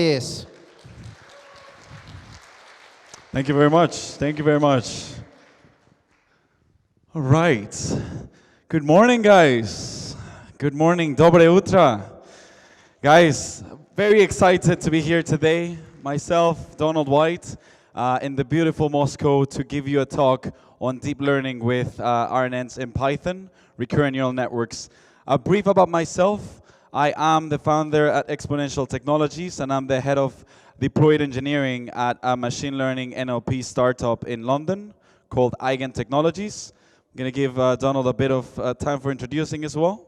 Yes. Thank you very much. Thank you very much. All right. Good morning, guys. Good morning. Dobre Utra. Guys, very excited to be here today. Myself, Donald Whyte, in the beautiful Moscow to give you a talk on deep learning with RNNs in Python, recurrent neural networks. A brief about myself. I am the founder at Exponential Technologies, and I'm the head of deployed engineering at a machine learning NLP startup in London called Eigen Technologies. I'm going to give Donald a bit of time for introducing as well.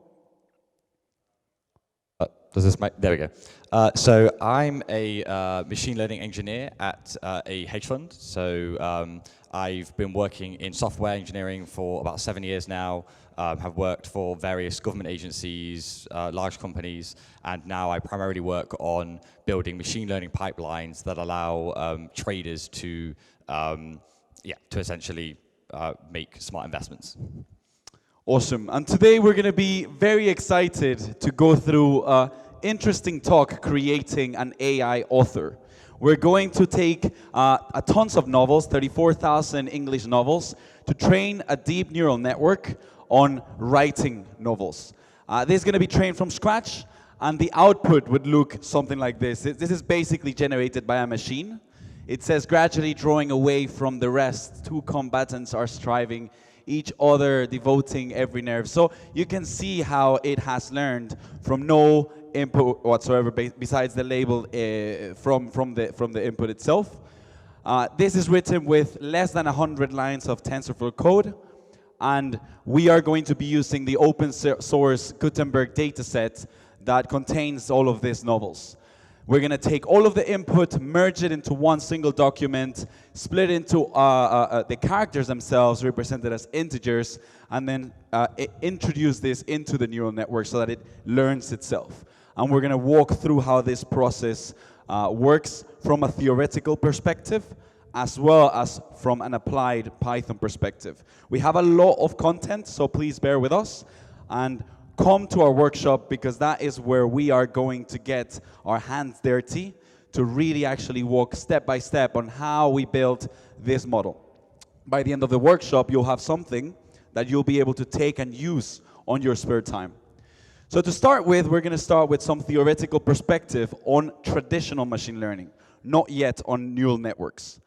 There we go. So I'm a machine learning engineer at a hedge fund. So I've been working in software engineering for about 7 years now, have worked for various government agencies, large companies, and now I primarily work on building machine learning pipelines that allow traders to essentially make smart investments. Awesome. And today we're going to be very excited to go through an interesting talk creating an AI author. We're going to take a tons of novels, 34,000 English novels, to train a deep neural network on writing novels. This is going to be trained from scratch, and the output would look something like this. This is basically generated by a machine. It says, gradually drawing away from the rest, two combatants are striving, each other devoting every nerve. So you can see how it has learned from no input whatsoever besides the label from the input itself. This is written with less than 100 lines of TensorFlow code, and we are going to be using the open source Gutenberg dataset that contains all of these novels. We're going to take all of the input, merge it into one single document, split into the characters themselves represented as integers, and then introduce this into the neural network so that it learns itself. And we're going to walk through how this process works from a theoretical perspective as well as from an applied Python perspective. We have a lot of content, so please bear with us. And come to our workshop, because that is where we are going to get our hands dirty to really actually walk step by step on how we build this model. By the end of the workshop, you'll have something that you'll be able to take and use on your spare time. So to start with, we're going to start with some theoretical perspective on traditional machine learning, not yet on neural networks.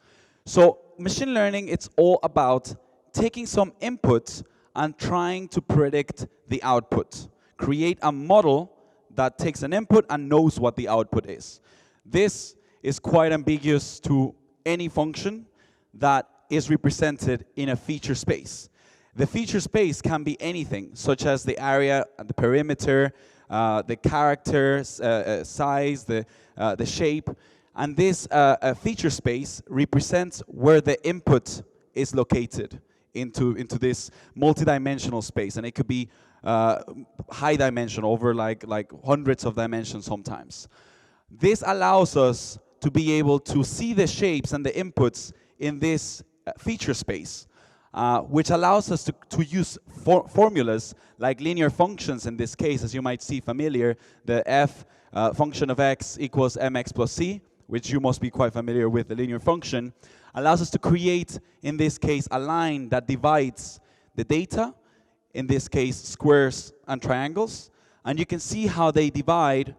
So machine learning, it's all about taking some inputs and trying to predict the output. Create a model that takes an input and knows what the output is. This is quite ambiguous to any function that is represented in a feature space. The feature space can be anything, such as the area, the perimeter, the character size, the shape. And this feature space represents where the input is located into this multi-dimensional space, and it could be high dimensional, over like hundreds of dimensions sometimes. This allows us to be able to see the shapes and the inputs in this feature space, which allows us to use formulas like linear functions in this case, as you might see familiar, the f function of x equals mx plus c, which you must be quite familiar with, the linear function, allows us to create, in this case, a line that divides the data, in this case, squares and triangles, and you can see how they divide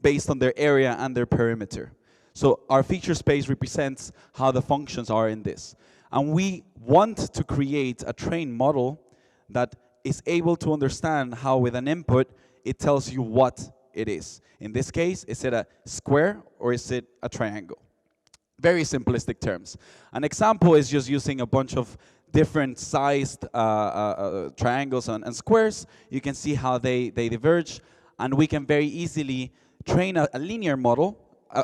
based on their area and their perimeter. So our feature space represents how the functions are in this. And we want to create a trained model that is able to understand how with an input, it tells you what it is. In this case, is it a square or is it a triangle? Very simplistic terms. An example is just using a bunch of different sized triangles and squares. You can see how they diverge, and we can very easily train a linear model,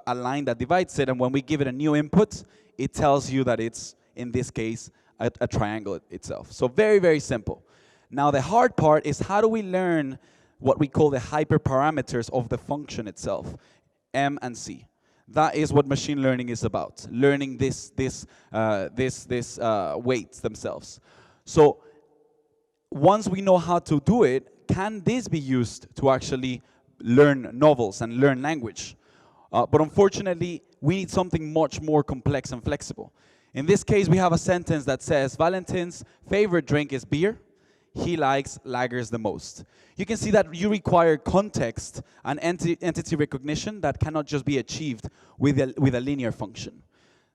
a line that divides it, and when we give it a new input, it tells you that it's, in this case, a triangle itself. So very, very simple. Now the hard part is, how do we learn what we call the hyperparameters of the function itself, m and c? That is what machine learning is about, learning these weights themselves. So once we know how to do it, can this be used to actually learn novels and learn language? But unfortunately, we need something much more complex and flexible. In this case, we have a sentence that says, Valentin's favorite drink is beer. He likes lagers the most. You can see that you require context and entity recognition that cannot just be achieved with a linear function.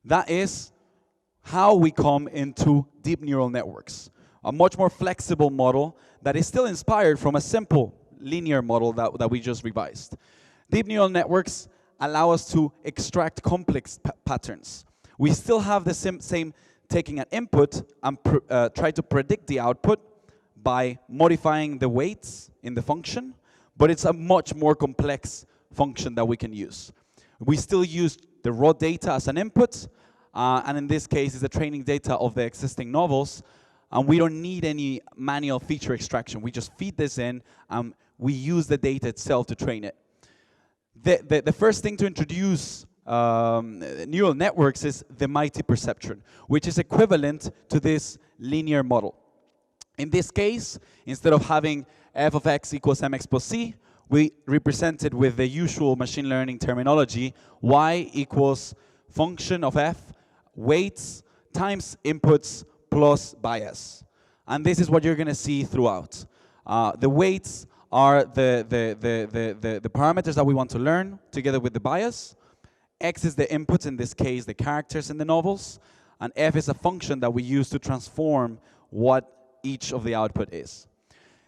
That is how we come into deep neural networks, a much more flexible model that is still inspired from a simple linear model that we just revised. Deep neural networks allow us to extract complex patterns. We still have the same taking an input and try to predict the output by modifying the weights in the function, but it's a much more complex function that we can use. We still use the raw data as an input, and in this case, it's the training data of the existing novels, and we don't need any manual feature extraction. We just feed this in, and we use the data itself to train it. The first thing to introduce neural networks is the mighty perceptron, which is equivalent to this linear model. In this case, instead of having f of x equals mx plus c, we represent it with the usual machine learning terminology, y equals function of f, weights times inputs plus bias. And this is what you're going to see throughout. The weights are the parameters that we want to learn together with the bias. X is the inputs, in this case, the characters in the novels. And f is a function that we use to transform what each of the output is.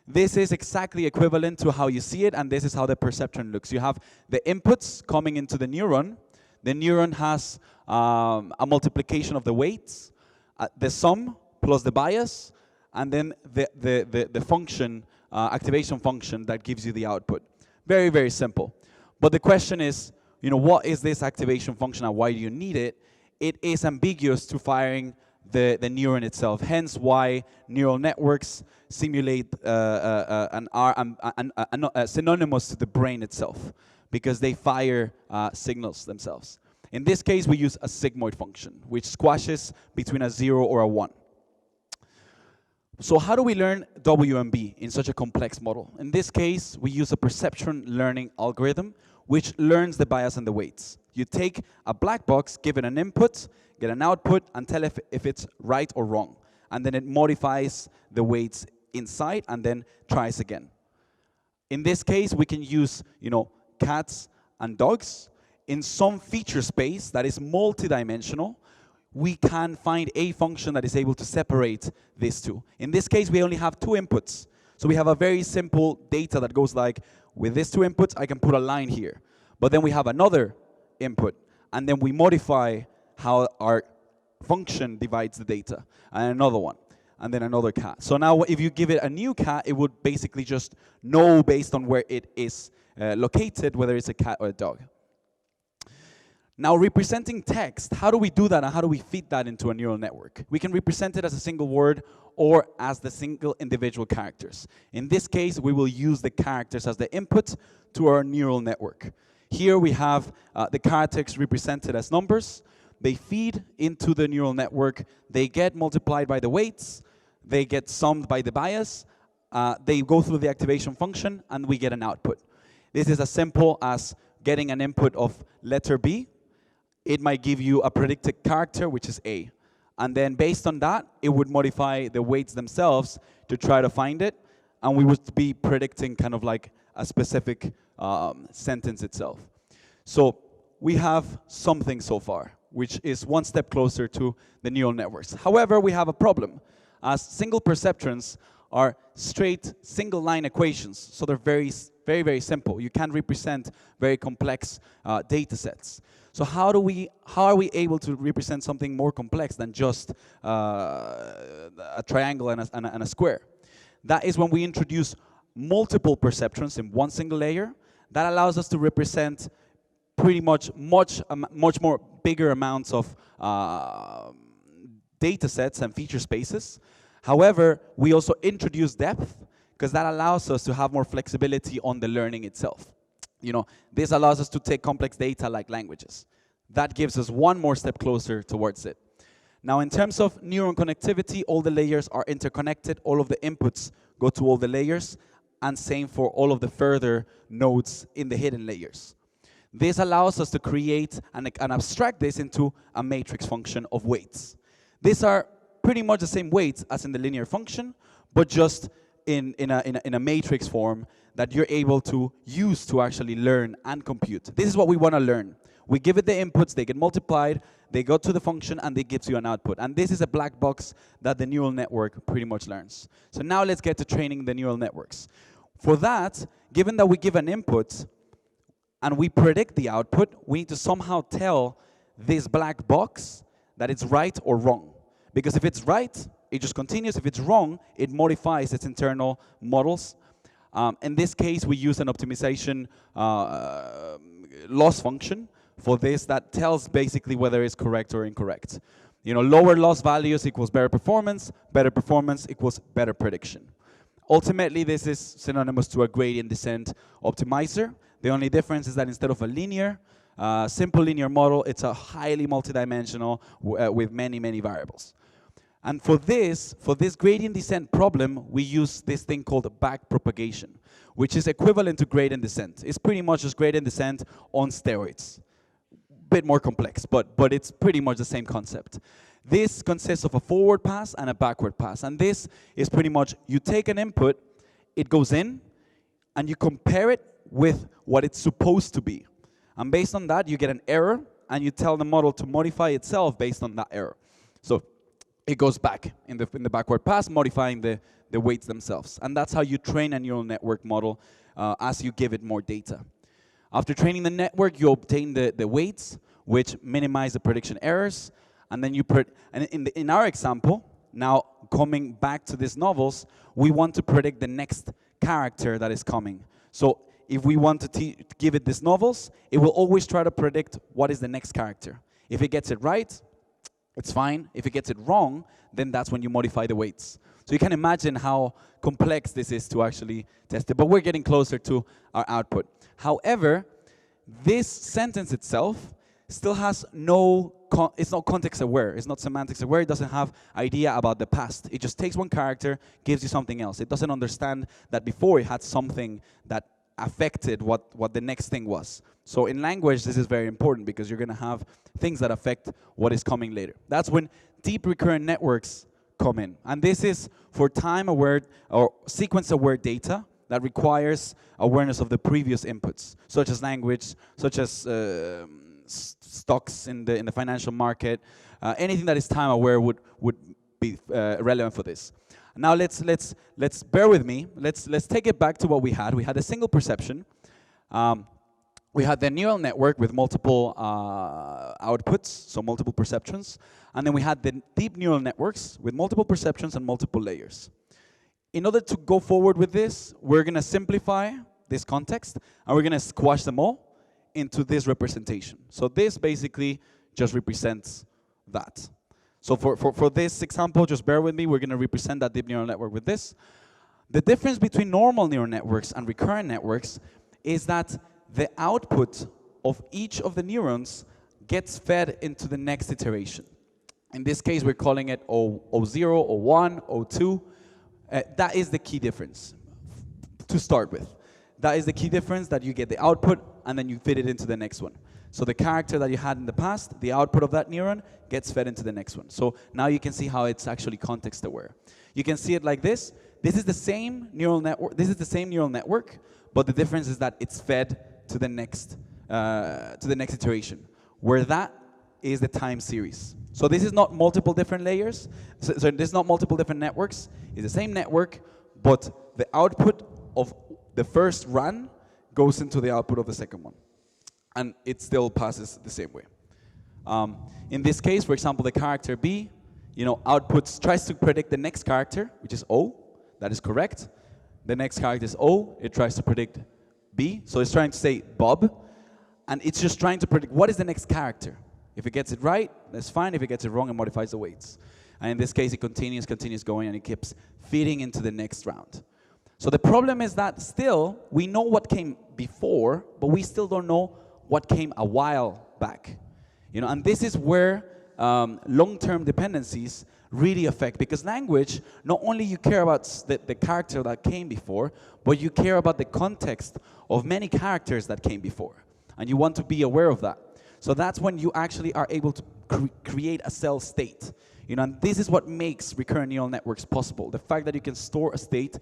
This is exactly equivalent to how you see it, and this is how the perceptron looks. You have the inputs coming into the neuron. The neuron has a multiplication of the weights, the sum plus the bias, and then the function, activation function that gives you the output. Very, very simple. But the question is, what is this activation function and why do you need it? It is ambiguous to firing the neuron itself. Hence why neural networks simulate and are synonymous to the brain itself, because they fire signals themselves. In this case, we use a sigmoid function, which squashes between a 0 or a 1. So how do we learn WMB in such a complex model? In this case, we use a perceptron learning algorithm, which learns the bias and the weights. You take a black box, give it an input, get an output, and tell if it's right or wrong. And then it modifies the weights inside and then tries again. In this case, we can use, cats and dogs. In some feature space that is multidimensional, we can find a function that is able to separate these two. In this case, we only have two inputs. So we have a very simple data that goes like, with these two inputs, I can put a line here. But then we have another input, and then we modify how our function divides the data, and another one, and then another cat. So now if you give it a new cat, it would basically just know based on where it is located, whether it's a cat or a dog. Now representing text, how do we do that and how do we feed that into a neural network? We can represent it as a single word or as the single individual characters. In this case, we will use the characters as the input to our neural network. Here we have the characters represented as numbers. They feed into the neural network. They get multiplied by the weights. They get summed by the bias. They go through the activation function, and we get an output. This is as simple as getting an input of letter B. It might give you a predicted character, which is A. And then based on that, it would modify the weights themselves to try to find it. And we would be predicting kind of like a specific sentence itself. So we have something so far, which is one step closer to the neural networks. However, we have a problem, as single perceptrons are straight single line equations. So they're very, very, very simple. You can't represent very complex data sets. So how are we able to represent something more complex than just a triangle and a square? That is when we introduce multiple perceptrons in one single layer. That allows us to represent pretty much much more bigger amounts of data sets and feature spaces. However, we also introduce depth, because that allows us to have more flexibility on the learning itself. This allows us to take complex data like languages. That gives us one more step closer towards it. Now, in terms of neuron connectivity, all the layers are interconnected. All of the inputs go to all the layers, and same for all of the further nodes in the hidden layers. This allows us to create and abstract this into a matrix function of weights. These are pretty much the same weights as in the linear function, but just in a matrix form that you're able to use to actually learn and compute. This is what we want to learn. We give it the inputs, they get multiplied, they go to the function, and it gives you an output. And this is a black box that the neural network pretty much learns. So now let's get to training the neural networks. For that, given that we give an input and we predict the output, we need to somehow tell this black box that it's right or wrong. Because if it's right, it just continues. If it's wrong, it modifies its internal models. In this case, we use an optimization loss function for this that tells basically whether it's correct or incorrect. You know, lower loss values equals better performance equals better prediction. Ultimately, this is synonymous to a gradient descent optimizer. The only difference is that instead of a linear, simple linear model, it's a highly multidimensional with many, many variables. And for this gradient descent problem, we use this thing called backpropagation, which is equivalent to gradient descent. It's pretty much just gradient descent on steroids. Bit more complex, but it's pretty much the same concept. This consists of a forward pass and a backward pass. And this is pretty much, you take an input, it goes in, and you compare it with what it's supposed to be. And based on that, you get an error, and you tell the model to modify itself based on that error. So it goes back in the backward pass, modifying the weights themselves. And that's how you train a neural network model as you give it more data. After training the network, you obtain the weights, which minimize the prediction errors. And then in our example, now coming back to these novels, we want to predict the next character that is coming. So if we want to give it these novels, it will always try to predict what is the next character. If it gets it right, it's fine. If it gets it wrong, then that's when you modify the weights. So you can imagine how complex this is to actually test it. But we're getting closer to our output. However, this sentence itself still has it's not context aware, it's not semantics aware, it doesn't have idea about the past. It just takes one character, gives you something else. It doesn't understand that before it had something that affected what the next thing was. So in language, this is very important because you're going to have things that affect what is coming later. That's when deep recurrent networks come in. And this is for time-aware or sequence-aware data that requires awareness of the previous inputs, such as language, such as stocks in the financial market. Anything that is time-aware would be relevant for this. Now let's bear with me. Let's take it back to what we had. We had a single perception. We had the neural network with multiple outputs, so multiple perceptions. And then we had the deep neural networks with multiple perceptions and multiple layers. In order to go forward with this, we're going to simplify this context, and we're going to squash them all into this representation. So this basically just represents that. So for this example, just bear with me, we're going to represent that deep neural network with this. The difference between normal neural networks and recurrent networks is that the output of each of the neurons gets fed into the next iteration. In this case, we're calling it O0, O1, O2. That is the key difference to start with. That is the key difference, that you get the output and then you fit it into the next one. So the character that you had in the past, the output of that neuron gets fed into the next one. So now you can see how it's actually context aware. You can see it like this. This is the same neural network, but the difference is that it's fed to the next iteration, where that is the time series. So this is not multiple different layers. So this is not multiple different networks. It's the same network, but the output of the first run goes into the output of the second one. And it still passes the same way. In this case, for example, the character B, tries to predict the next character, which is O. That is correct. The next character is O. It tries to predict B. So it's trying to say Bob. And it's just trying to predict what is the next character. If it gets it right, that's fine. If it gets it wrong, it modifies the weights. And in this case, it continues going, and it keeps feeding into the next round. So the problem is that still, we know what came before, but we still don't know what came a while back. And this is where long-term dependencies really affect, because language, not only you care about the character that came before, but you care about the context of many characters that came before. And you want to be aware of that. So that's when you actually are able to create a cell state. You know, and this is what makes recurrent neural networks possible. The fact that you can store a state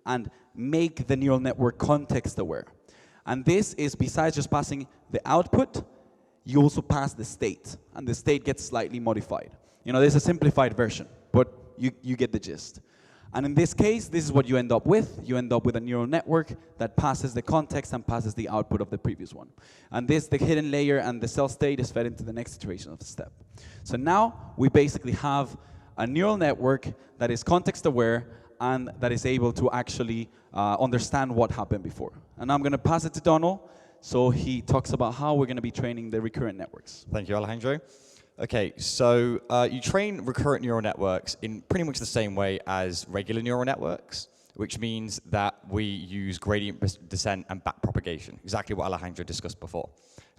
and make the neural network context aware. And this is, besides just passing the output, you also pass the state, and the state gets slightly modified. You know, there's a simplified version, but you get the gist. And in this case, this is what you end up with. You end up with a neural network that passes the context and passes the output of the previous one. And this, the hidden layer and the cell state, is fed into the next iteration of the step. So now we basically have a neural network that is context aware and that is able to actually understand what happened before. And I'm going to pass it to Donald, so he talks about how we're going to be training the recurrent networks. Thank you, Alejandro. Okay, so you train recurrent neural networks in pretty much the same way as regular neural networks, which means that we use gradient descent and backpropagation, exactly what Alejandro discussed before.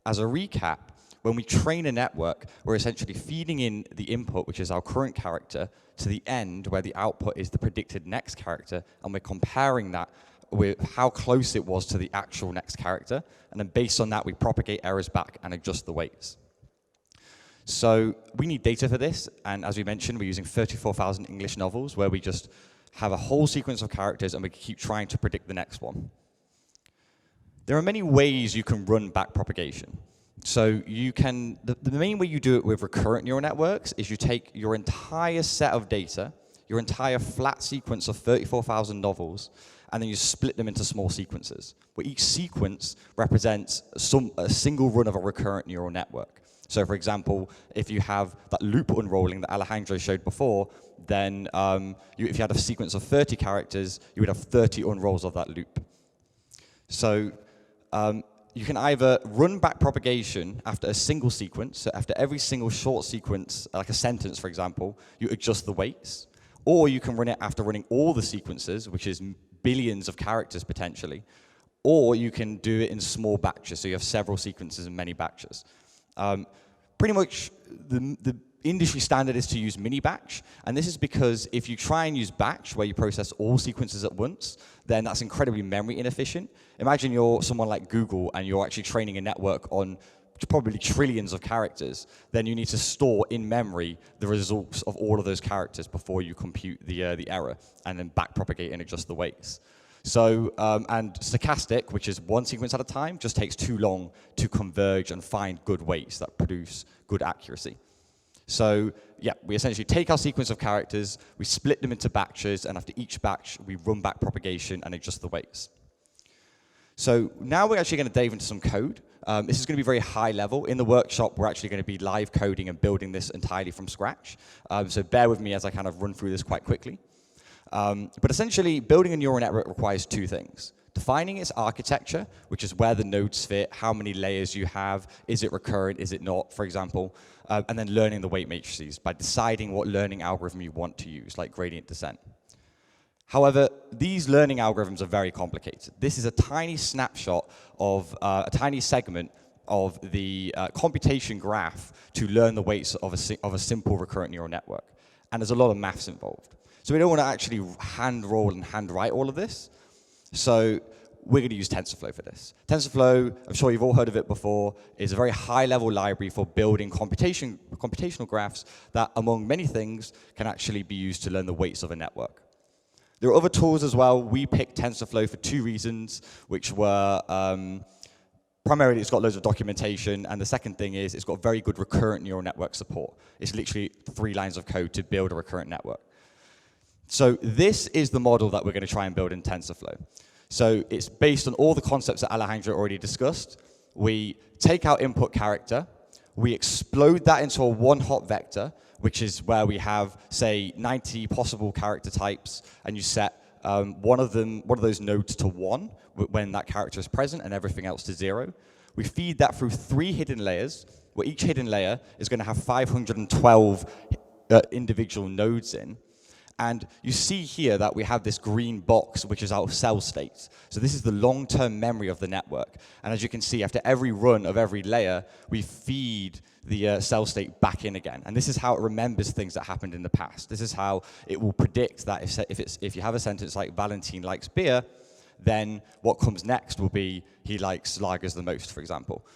As a recap, when we train a network, we're essentially feeding in the input, which is our current character, to the end, where the output is the predicted next character, and we're comparing that with how close it was to the actual next character, and then based on that, we propagate errors back and adjust the weights. So we need data for this, and as we mentioned, we're using 34,000 English novels, where we just have a whole sequence of characters, and we keep trying to predict the next one. There are many ways you can run backpropagation. So you can, the main way you do it with recurrent neural networks is you take your entire set of data, your entire flat sequence of 34,000 novels, and then you split them into small sequences, where each sequence represents a single run of a recurrent neural network. So for example, if you have that loop unrolling that Alejandro showed before, then if you had a sequence of 30 characters, you would have 30 unrolls of that loop. So you can either run backpropagation after a single sequence, so after every single short sequence, like a sentence, for example, you adjust the weights, or you can run it after running all the sequences, which is billions of characters potentially, or you can do it in small batches, so you have several sequences in many batches. Pretty much the industry standard is to use mini batch, and this is because if you try and use batch, where you process all sequences at once, then that's incredibly memory inefficient. Imagine you're someone like Google and you're actually training a network on probably trillions of characters, then you need to store in memory the results of all of those characters before you compute the error, and then backpropagate and adjust the weights. So, and stochastic, which is one sequence at a time, just takes too long to converge and find good weights that produce good accuracy. So, yeah, we essentially take our sequence of characters, we split them into batches, and after each batch, we run backpropagation and adjust the weights. So now we're actually going to dive into some code. This is going to be very high level. In the workshop, we're actually going to be live coding and building this entirely from scratch. So bear with me as I kind of run through this quite quickly. But essentially, building a neural network requires two things. Defining its architecture, which is where the nodes fit, how many layers you have, is it recurrent, is it not, for example, and then learning the weight matrices by deciding what learning algorithm you want to use, like gradient descent. However, these learning algorithms are very complicated. This is a tiny snapshot of a tiny segment of the computation graph to learn the weights of a simple recurrent neural network. And there's a lot of maths involved. So we don't want to actually hand roll and hand write all of this. So we're going to use TensorFlow for this. TensorFlow, I'm sure you've all heard of it before, is a very high-level library for building computational graphs that, among many things, can actually be used to learn the weights of a network. There are other tools as well. We picked TensorFlow for two reasons, which were primarily it's got loads of documentation, and the second thing is it's got very good recurrent neural network support. It's literally 3 lines of code to build a recurrent network. So this is the model that we're going to try and build in TensorFlow. So it's based on all the concepts that Alejandro already discussed. We take our input character, we explode that into a one-hot vector, which is where we have, say, 90 possible character types, and you set one of those nodes to 1 when that character is present, and everything else to 0. We feed that through 3 hidden layers, where each hidden layer is going to have 512 individual nodes in. And you see here that we have this green box, which is our cell states. So this is the long-term memory of the network. And as you can see, after every run of every layer, we feed the cell state back in again. And this is how it remembers things that happened in the past. This is how it will predict that if you have a sentence like Valentin likes beer, then what comes next will be he likes lagers the most, for example.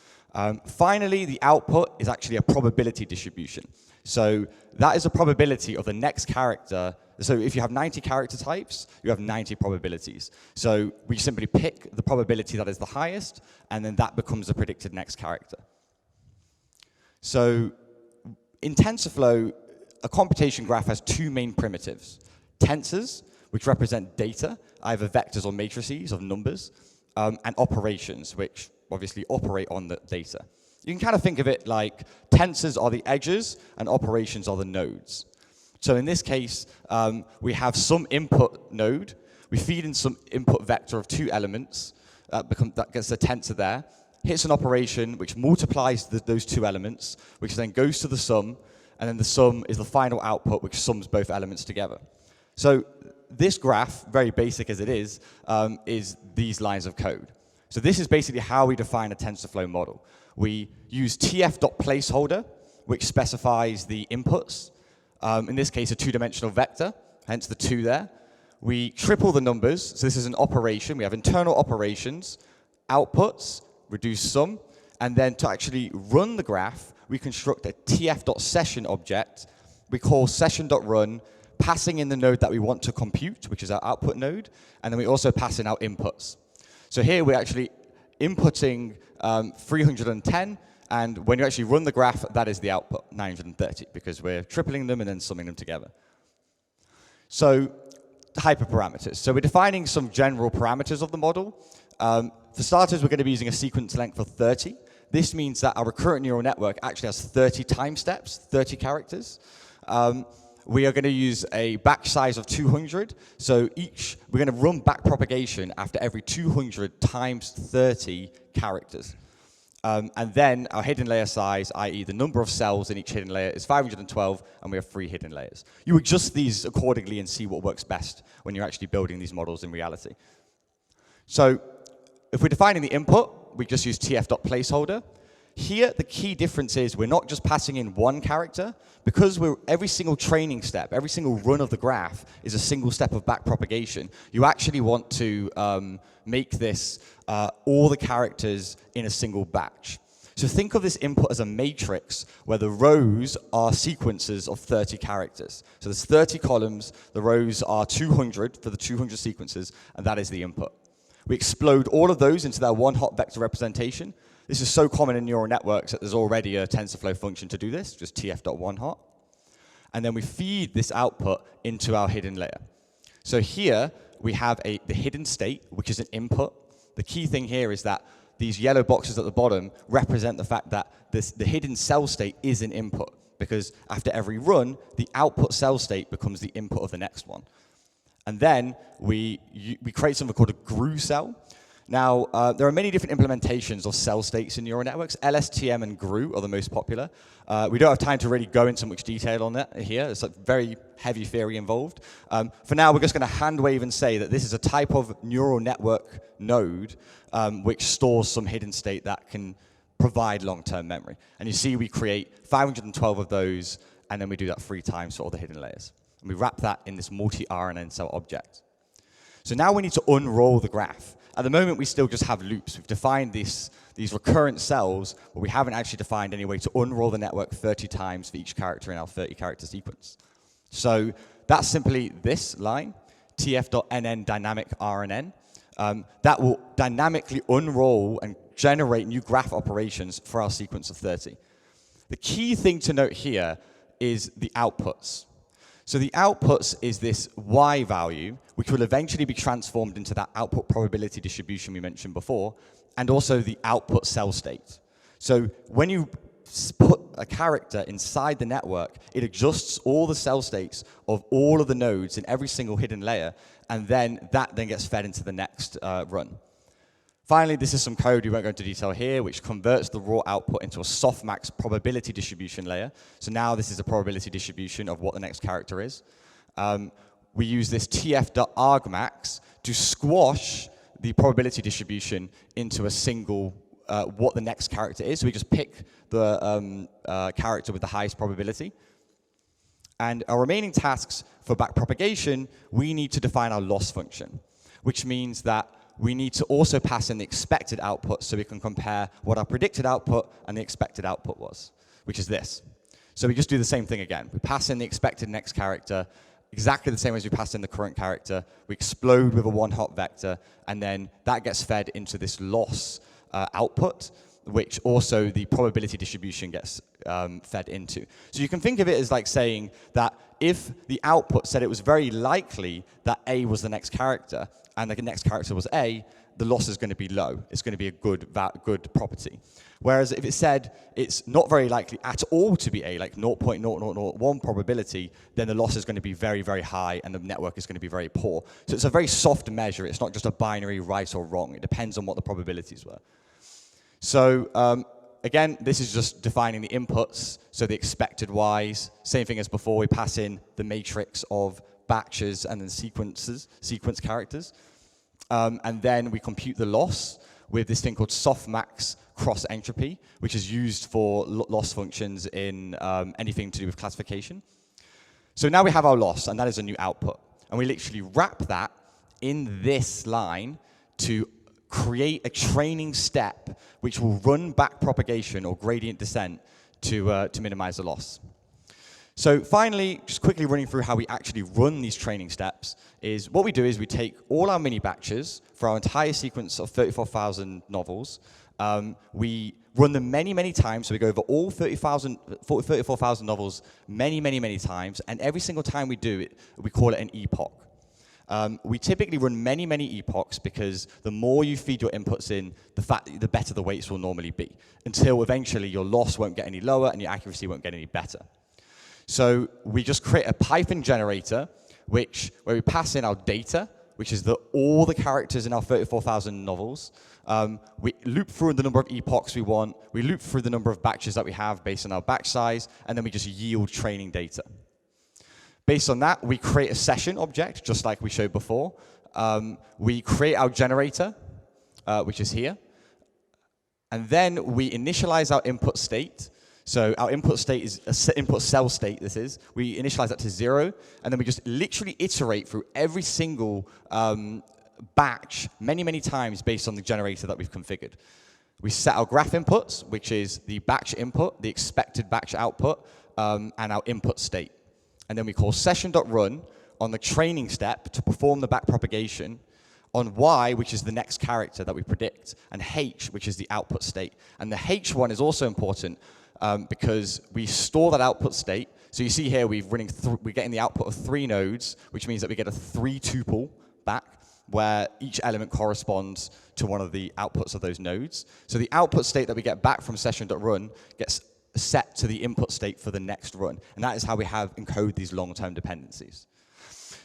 Finally, the output is actually a probability distribution. So that is a probability of the next character. So if you have 90 character types, you have 90 probabilities. So we simply pick the probability that is the highest, and then that becomes the predicted next character. So in TensorFlow, a computation graph has two main primitives: tensors, which represent data, either vectors or matrices of numbers, and operations, which obviously operate on the data. You can kind of think of it like tensors are the edges and operations are the nodes. So in this case, we have some input node. We feed in some input vector of 2 elements. That gets a tensor there. Hits an operation which multiplies those 2 elements, which then goes to the sum, and then the sum is the final output, which sums both elements together. So this graph, very basic as it is these lines of code. So this is basically how we define a TensorFlow model. We use tf.placeholder, which specifies the inputs. In this case, a 2-dimensional vector, hence the 2 there. We triple the numbers, so this is an operation. We have internal operations, outputs, reduce sum, and then to actually run the graph, we construct a tf.session object. We call session.run, passing in the node that we want to compute, which is our output node, and then we also pass in our inputs. So here we're actually inputting 310, and when you actually run the graph, that is the output, 930, because we're tripling them and then summing them together. So hyperparameters. So we're defining some general parameters of the model. For starters, we're going to be using a sequence length of 30. This means that our recurrent neural network actually has 30 time steps, 30 characters. We are going to use a batch size of 200. So we're going to run backpropagation after every 200 times 30 characters. And then our hidden layer size, i.e. the number of cells in each hidden layer, is 512, and we have 3 hidden layers. You adjust these accordingly and see what works best when you're actually building these models in reality. So if we're defining the input, we just use tf.placeholder. Here, the key difference is we're not just passing in one character. Because every single training step, every single run of the graph is a single step of backpropagation, you actually want to make this all the characters in a single batch. So think of this input as a matrix where the rows are sequences of 30 characters. So there's 30 columns, the rows are 200 for the 200 sequences, and that is the input. We explode all of those into that one-hot vector representation. This is so common in neural networks that there's already a TensorFlow function to do this, just tf.onehot. And then we feed this output into our hidden layer. So here we have the hidden state, which is an input. The key thing here is that these yellow boxes at the bottom represent the fact that the hidden cell state is an input, because after every run, the output cell state becomes the input of the next one. And then we create something called a GRU cell. Now, there are many different implementations of cell states in neural networks. LSTM and GRU are the most popular. We don't have time to really go into much detail on that here. It's a very heavy theory involved. For now, we're just going to hand wave and say that this is a type of neural network node which stores some hidden state that can provide long-term memory. And you see we create 512 of those, and then we do that 3 times for all the hidden layers. And we wrap that in this multi-RNN cell object. So now we need to unroll the graph. At the moment, we still just have loops. We've defined these recurrent cells, but we haven't actually defined any way to unroll the network 30 times for each character in our 30-character sequence. So that's simply this line, tf.nn dynamic RNN. That will dynamically unroll and generate new graph operations for our sequence of 30. The key thing to note here is the outputs. So the outputs is this y value, which will eventually be transformed into that output probability distribution we mentioned before, and also the output cell state. So when you put a character inside the network, it adjusts all the cell states of all of the nodes in every single hidden layer, and then that then gets fed into the next run. Finally, this is some code, we won't go into detail here, which converts the raw output into a softmax probability distribution layer. So now this is a probability distribution of what the next character is. We use this tf.argmax to squash the probability distribution into a single what the next character is. So we just pick the character with the highest probability. And our remaining tasks for backpropagation, we need to define our loss function, which means that we need to also pass in the expected output so we can compare what our predicted output and the expected output was, which is this. So we just do the same thing again. We pass in the expected next character, exactly the same as we passed in the current character. We explode with a one-hot vector, and then that gets fed into this loss output, which also the probability distribution gets fed into. So you can think of it as like saying that if the output said it was very likely that A was the next character, and the next character was A, the loss is going to be low. It's going to be a good property. Whereas if it said it's not very likely at all to be A, like 0.0001 probability, then the loss is going to be very, very high, and the network is going to be very poor. So it's a very soft measure. It's not just a binary right or wrong. It depends on what the probabilities were. So again, this is just defining the inputs, so the expected Ys. Same thing as before, we pass in the matrix of batches and then sequence characters. And then we compute the loss with this thing called softmax cross entropy, which is used for loss functions in anything to do with classification. So now we have our loss, and that is a new output. And we literally wrap that in this line to create a training step which will run back propagation or gradient descent to minimize the loss. So finally, just quickly running through how we actually run these training steps, is what we do is we take all our mini batches for our entire sequence of 34,000 novels. We run them many, many times, so we go over all 34,000 novels many times, and every single time we do it, we call it an epoch. We typically run many, many epochs because the more you feed your inputs in, the better the weights will normally be, until eventually your loss won't get any lower and your accuracy won't get any better. So we just create a Python generator where we pass in our data, which is all the characters in our 34,000 novels. We loop through the number of epochs we want. We loop through the number of batches that we have based on our batch size, and then we just yield training data. Based on that, we create a session object, just like we showed before. We create our generator, which is here. And then we initialize our input state. So our input state is input cell state, this is. We initialize that to 0, and then we just literally iterate through every single batch many times based on the generator that we've configured. We set our graph inputs, which is the batch input, the expected batch output, and our input state. And then we call session.run on the training step to perform the back propagation, on Y, which is the next character that we predict, and H, which is the output state. And the H one is also important because we store that output state. So you see here we're getting the output of 3 nodes, which means that we get a 3-tuple back, where each element corresponds to one of the outputs of those nodes. So the output state that we get back from session.run gets set to the input state for the next run. And that is how we encode these long-term dependencies.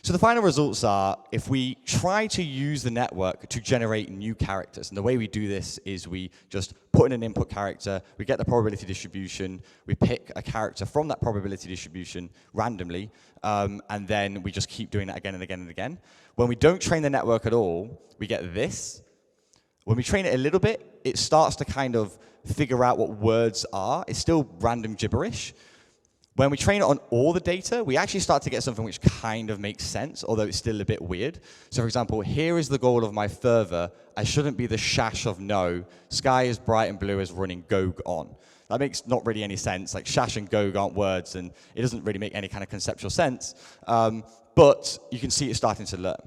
So the final results are, if we try to use the network to generate new characters, and the way we do this is we just put in an input character, we get the probability distribution, we pick a character from that probability distribution randomly, and then we just keep doing that again and again and again. When we don't train the network at all, we get this. When we train it a little bit, it starts to kind of figure out what words are. It's still random gibberish. When we train it on all the data, we actually start to get something which kind of makes sense, although it's still a bit weird. So for example, here is the goal of my fervor. I shouldn't be the shash of no. Sky is bright and blue as running Gog on. That makes not really any sense. Like shash and Gog aren't words, and it doesn't really make any kind of conceptual sense. But you can see it starting to learn.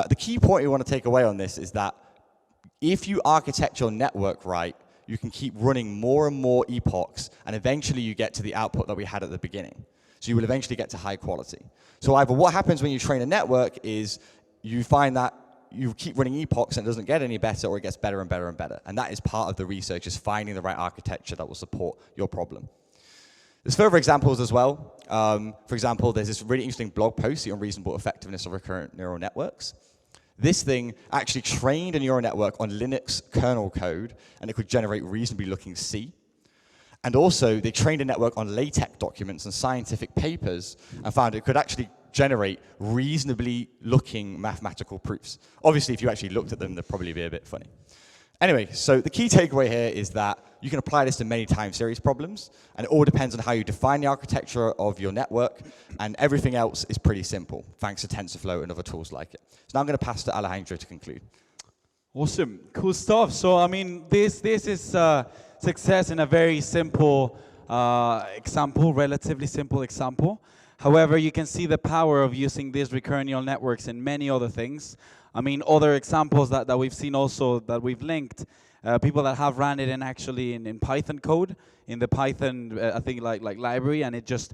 The key point we want to take away on this is that if you architect your network right, you can keep running more and more epochs, and eventually you get to the output that we had at the beginning. So you will eventually get to high quality. So either what happens when you train a network is you find that you keep running epochs and it doesn't get any better, or it gets better and better and better. And that is part of the research, is finding the right architecture that will support your problem. There's further examples as well. For example, there's this really interesting blog post, The Unreasonable Effectiveness of Recurrent Neural Networks. This thing actually trained a neural network on Linux kernel code, and it could generate reasonably looking C. And also, they trained a network on LaTeX documents and scientific papers, and found it could actually generate reasonably looking mathematical proofs. Obviously, if you actually looked at them, they'd probably be a bit funny. Anyway, so the key takeaway here is that you can apply this to many time series problems, and it all depends on how you define the architecture of your network, and everything else is pretty simple, thanks to TensorFlow and other tools like it. So now I'm going to pass to Alejandro to conclude. Awesome, cool stuff. So I mean, this is success in a very simple example, relatively simple example. However, you can see the power of using these recurrent neural networks in many other things. I mean, other examples that we've seen also that we've linked, people that have ran it in actually in Python code, in the Python, I think like library, and it just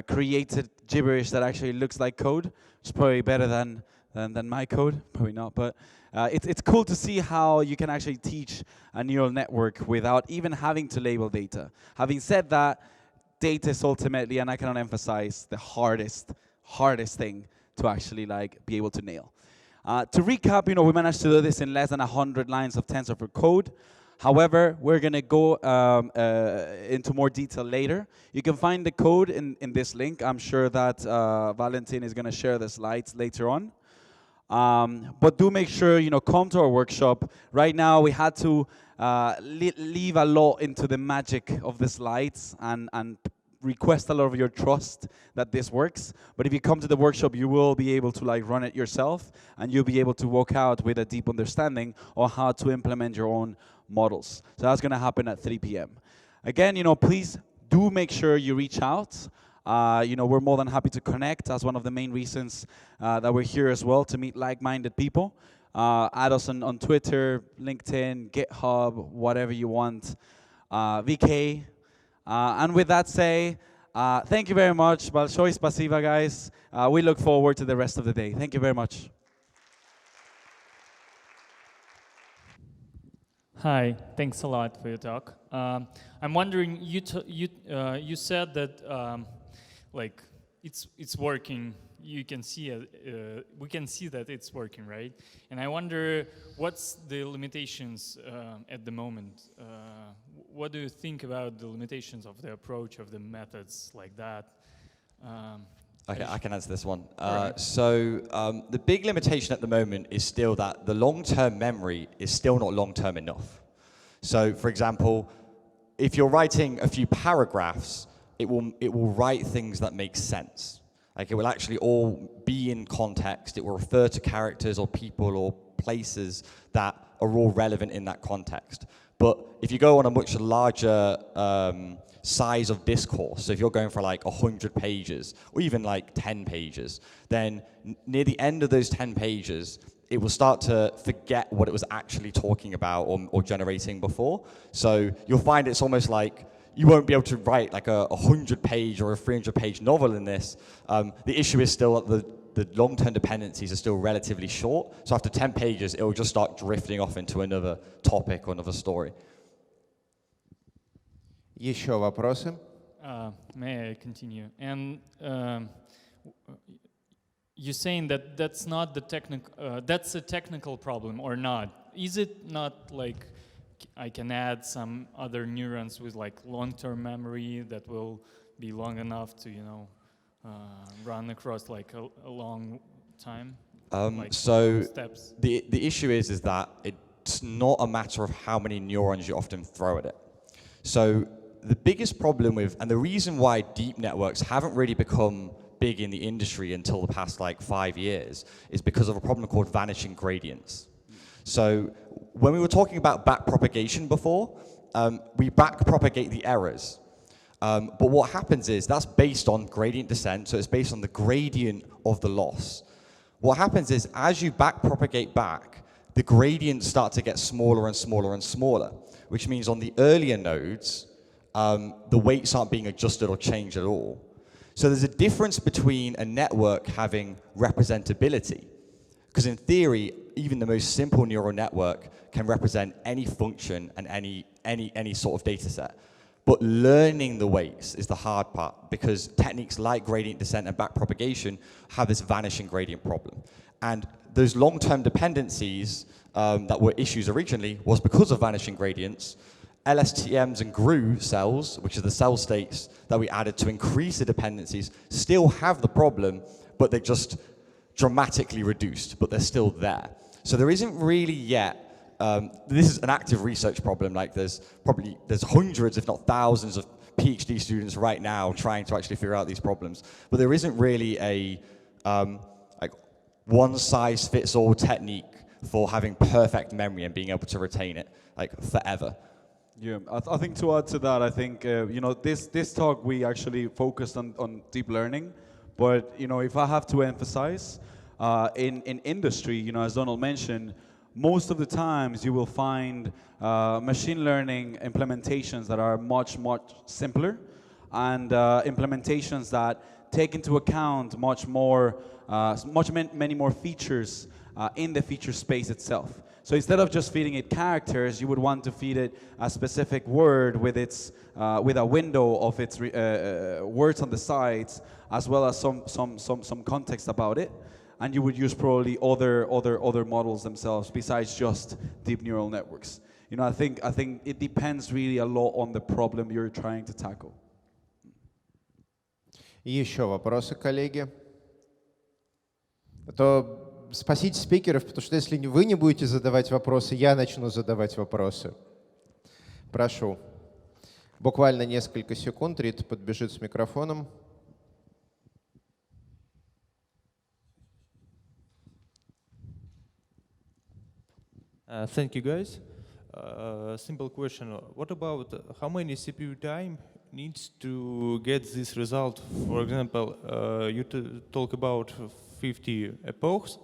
created gibberish that actually looks like code. It's probably better than my code, probably not, but it's cool to see how you can actually teach a neural network without even having to label data. Having said that, data is ultimately, and I cannot emphasize, the hardest thing to actually like be able to nail. To recap, we managed to do this in less than 100 lines of TensorFlow code. However, we're going to go into more detail later. You can find the code in this link. I'm sure that Valentin is going to share the slides later on. But do make sure, come to our workshop. Right now, we had to leave a lot into the magic of the slides and request a lot of your trust that this works. But if you come to the workshop, you will be able to run it yourself, and you'll be able to walk out with a deep understanding of how to implement your own models. So that's going to happen at 3 p.m. Again, please do make sure you reach out. We're more than happy to connect. That's one of the main reasons that we're here as well, to meet like-minded people. Add us on Twitter, LinkedIn, GitHub, whatever you want. VK. And with that thank you very much. Большое спасибо, guys. We look forward to the rest of the day. Thank you very much. Hi, thanks a lot for your talk. I'm wondering, you said that it's working. You can see we can see that it's working, right? And I wonder what's the limitations at the moment. What do you think about the limitations of the approach of the methods like that? Okay, I can answer this one. The big limitation at the moment is still that the long-term memory is still not long-term enough. So, for example, if you're writing a few paragraphs, it will write things that make sense. Like, it will actually all be in context. It will refer to characters or people or places that are all relevant in that context. But if you go on a much larger size of discourse, so if you're going for 100 pages, or even 10 pages, then near the end of those 10 pages, it will start to forget what it was actually talking about or generating before. So you'll find it's almost like you won't be able to write a 100-page or a 300-page novel in this. The issue is still that the long-term dependencies are still relatively short. So after 10 pages, it will just start drifting off into another topic or another story. Еще вопросы? May I continue? And you're saying that that's not the that's a technical problem or not? Is it not I can add some other neurons with long-term memory that will be long enough to run across a long time? So steps. The issue is that it's not a matter of how many neurons you often throw at it. So the biggest problem with, and the reason why deep networks haven't really become big in the industry until the past 5 years, is because of a problem called vanishing gradients. So when we were talking about backpropagation before, we backpropagate the errors. But what happens is that's based on gradient descent, so it's based on the gradient of the loss. What happens is as you backpropagate back, the gradients start to get smaller and smaller and smaller, which means on the earlier nodes, the weights aren't being adjusted or changed at all. So there's a difference between a network having representability, because in theory, even the most simple neural network can represent any function and any sort of data set. But learning the weights is the hard part, because techniques like gradient descent and backpropagation have this vanishing gradient problem. And those long-term dependencies that were issues originally was because of vanishing gradients. LSTMs and GRU cells, which are the cell states that we added to increase the dependencies, still have the problem, but they're just dramatically reduced, but they're still there. So there isn't really yet, this is an active research problem, there's hundreds, if not thousands of PhD students right now trying to actually figure out these problems, but there isn't really a one-size-fits-all technique for having perfect memory and being able to retain it like forever. Yeah, I think to add to that, I think this talk we actually focused on deep learning, but if I have to emphasize, in industry, as Donald mentioned, most of the times you will find machine learning implementations that are much simpler, and implementations that take into account many more features in the feature space itself. So instead of just feeding it characters, you would want to feed it a specific word with a window of its words on the sides, as well as some context about it. And you would use probably other models themselves besides just deep neural networks. I think it depends really a lot on the problem you're trying to tackle. Еще вопросы, коллеги? А то спасите спикеров, потому что если вы не будете задавать вопросы, я начну задавать вопросы. Прошу. Буквально несколько секунд, Рита подбежит с микрофоном. Thank you, guys. Simple question. What about how many CPU time needs to get this result? For example, you talk about 50 epochs,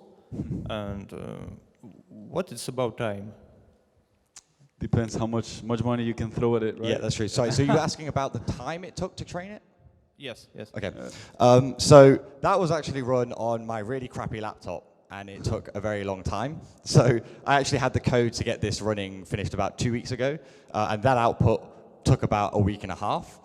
and what is about time? Depends how much money you can throw at it, right? Yeah, that's true. Sorry, so you're asking about the time it took to train it? Yes, yes. Okay. So that was actually run on my really crappy laptop, and it took a very long time. So I actually had the code to get this running finished about 2 weeks ago, and that output took about a week and a half.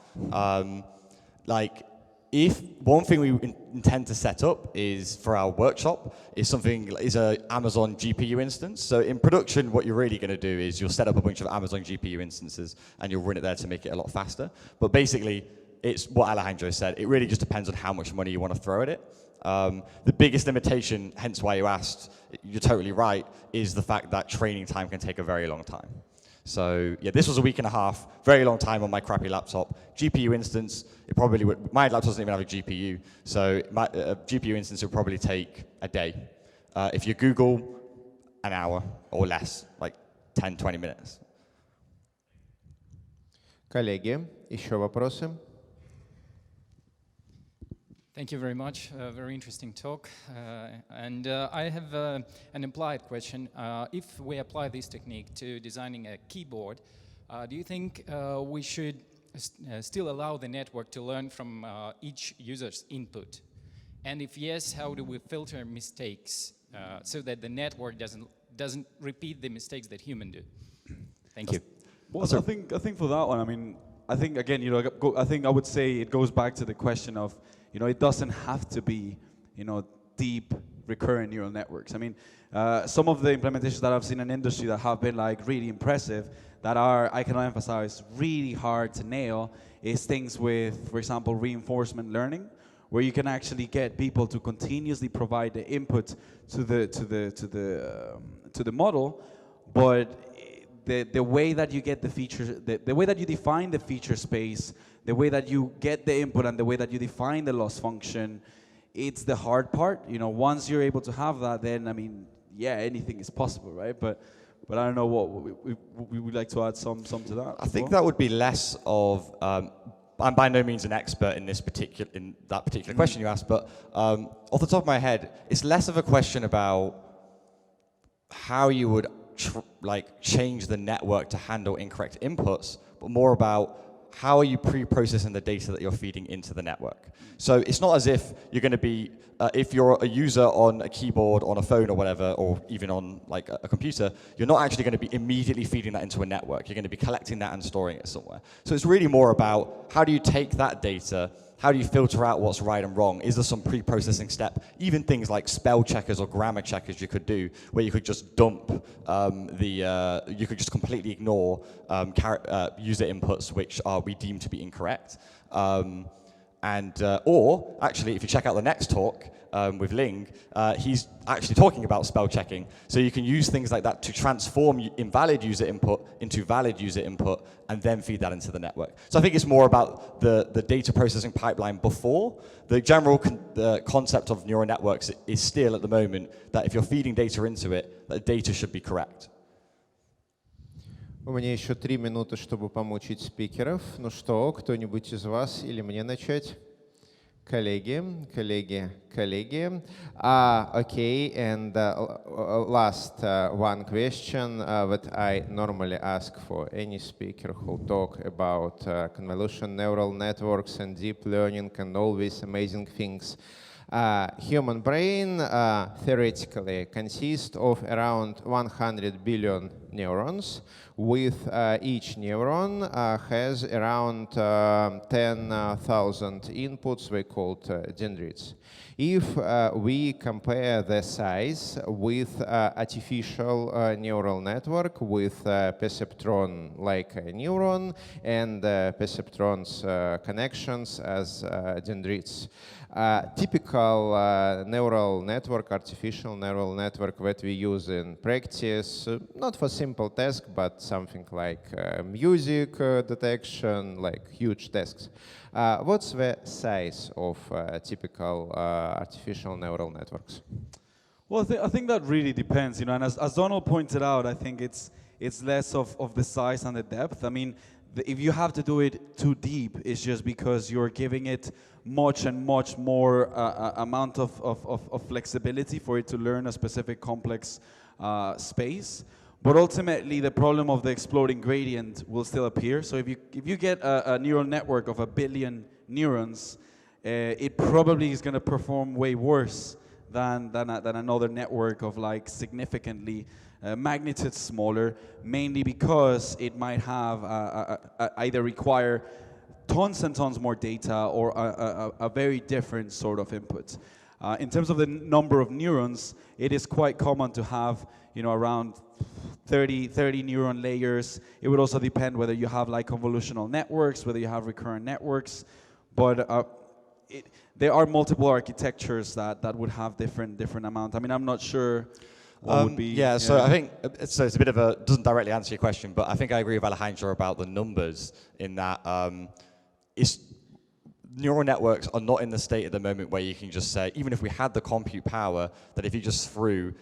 If one thing we intend to set up is for our workshop is a Amazon GPU instance. So in production, what you're really going to do is you'll set up a bunch of Amazon GPU instances and you'll run it there to make it a lot faster. But basically, it's what Alejandro said. It really just depends on how much money you want to throw at it. The biggest limitation, hence why you asked, you're totally right, is the fact that training time can take a very long time. So yeah, this was a week and a half, very long time on my crappy laptop. GPU instance, it probably would, my laptop doesn't even have a GPU, so my GPU instance would probably take a day. If you Google, an hour or less, like 10, 20 minutes. Коллеги, еще вопросы? Thank you very much. Very interesting talk. And I have an implied question. If we apply this technique to designing a keyboard, do you think we should still allow the network to learn from each user's input? And if yes, how do we filter mistakes so that the network doesn't repeat the mistakes that humans do? Thank you. Well, I think for that one, I think again, I think I would say it goes back to the question of, it doesn't have to be, deep recurrent neural networks. Some of the implementations that I've seen in industry that have been really impressive, that are, I can emphasize, really hard to nail, is things with, for example, reinforcement learning, where you can actually get people to continuously provide the input to the model, but the way that you get the features, the way that you define the feature space, the way that you get the input and the way that you define the loss function, it's the hard part. Once you're able to have that, then, yeah, anything is possible, right? But I don't know what we would like to add some to that. I think that would be less of, I'm by no means an expert in that particular question you asked, but off the top of my head, it's less of a question about how you would change the network to handle incorrect inputs, but more about how are you pre-processing the data that you're feeding into the network. So it's not as if you're going to be, if you're a user on a keyboard, on a phone or whatever, or even on a computer, you're not actually going to be immediately feeding that into a network. You're going to be collecting that and storing it somewhere. So it's really more about how do you take that data, how do you filter out what's right and wrong? Is there some pre-processing step? Even things like spell checkers or grammar checkers you could do, where you could just dump you could just completely ignore user inputs which we deem to be incorrect. Or actually, if you check out the next talk with Ling, he's actually talking about spell checking. So you can use things like that to transform invalid user input into valid user input and then feed that into the network. So I think it's more about the data processing pipeline before. The general concept of neural networks is still at the moment that if you're feeding data into it, the data should be correct. У меня еще 3 минуты, чтобы помучить спикеров. Ну что, кто-нибудь из вас или мне начать? Коллеги. Okay, and last one question that I normally ask for any speaker who talk about convolutional neural networks and deep learning and all these amazing things. Human brain theoretically consists of around 100 billion neurons, with each neuron has around 10,000 inputs, we called dendrites. If we compare the size with artificial neural network with perceptron like a neuron and perceptron's connections as dendrites, typical neural network, artificial neural network that we use in practice, not for simple tasks, but something like music detection, like huge tasks. What's the size of typical artificial neural networks? Well, I think that really depends, and as Donald pointed out, I think it's less of the size and the depth. I mean, if you have to do it too deep, it's just because you're giving it much and much more amount of flexibility for it to learn a specific complex space. But ultimately, the problem of the exploding gradient will still appear. So if you get a neural network of 1 billion neurons, it probably is going to perform way worse than another network of like significantly magnitude smaller, mainly because it might have either require tons and tons more data or a very different sort of input. In terms of the number of neurons, it is quite common to have around 30 neuron layers. It would also depend whether you have like convolutional networks, whether you have recurrent networks, but there are multiple architectures that would have different amount. I mean, I'm not sure what would be. Yeah, so I think it's a bit of doesn't directly answer your question, but I think I agree with Alejandro about the numbers in that neural networks are not in the state at the moment where you can just say, even if we had the compute power, that if you just threw,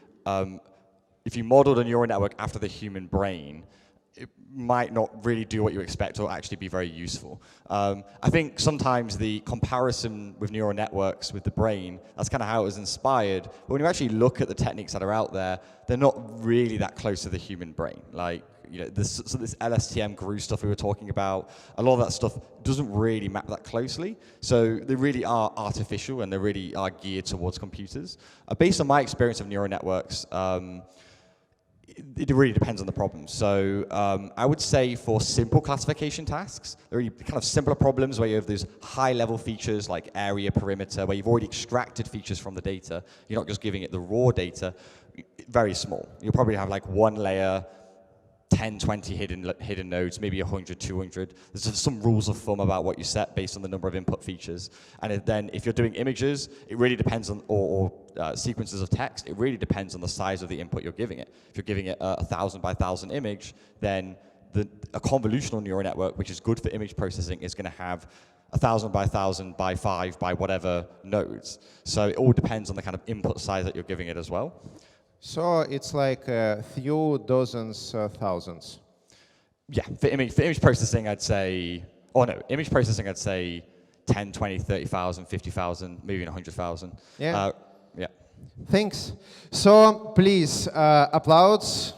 if you modeled a neural network after the human brain, it might not really do what you expect or actually be very useful. I think sometimes the comparison with neural networks with the brain, that's kind of how it was inspired. But when you actually look at the techniques that are out there, they're not really that close to the human brain. Like, this LSTM GRU stuff we were talking about, a lot of that stuff doesn't really map that closely. So they really are artificial and they really are geared towards computers. Based on my experience of neural networks, it really depends on the problem. So I would say for simple classification tasks, there are kind of simpler problems where you have these high-level features like area, perimeter, where you've already extracted features from the data. You're not just giving it the raw data. Very small. You'll probably have like one layer, 10, 20 hidden nodes, maybe 100, 200. There's just some rules of thumb about what you set based on the number of input features. And then if you're doing images, it really depends on, or sequences of text, it really depends on the size of the input you're giving it. If you're giving it a 1,000 by 1,000 image, then a convolutional neural network, which is good for image processing, is going to have 1,000 by 1,000 by 5 by whatever nodes. So it all depends on the kind of input size that you're giving it as well. So it's like a few dozens, thousands. Yeah, for image processing, I'd say, image processing, I'd say 10, 20, 30,000, 50,000, maybe 100,000. Yeah. Yeah. Thanks. So please, applause.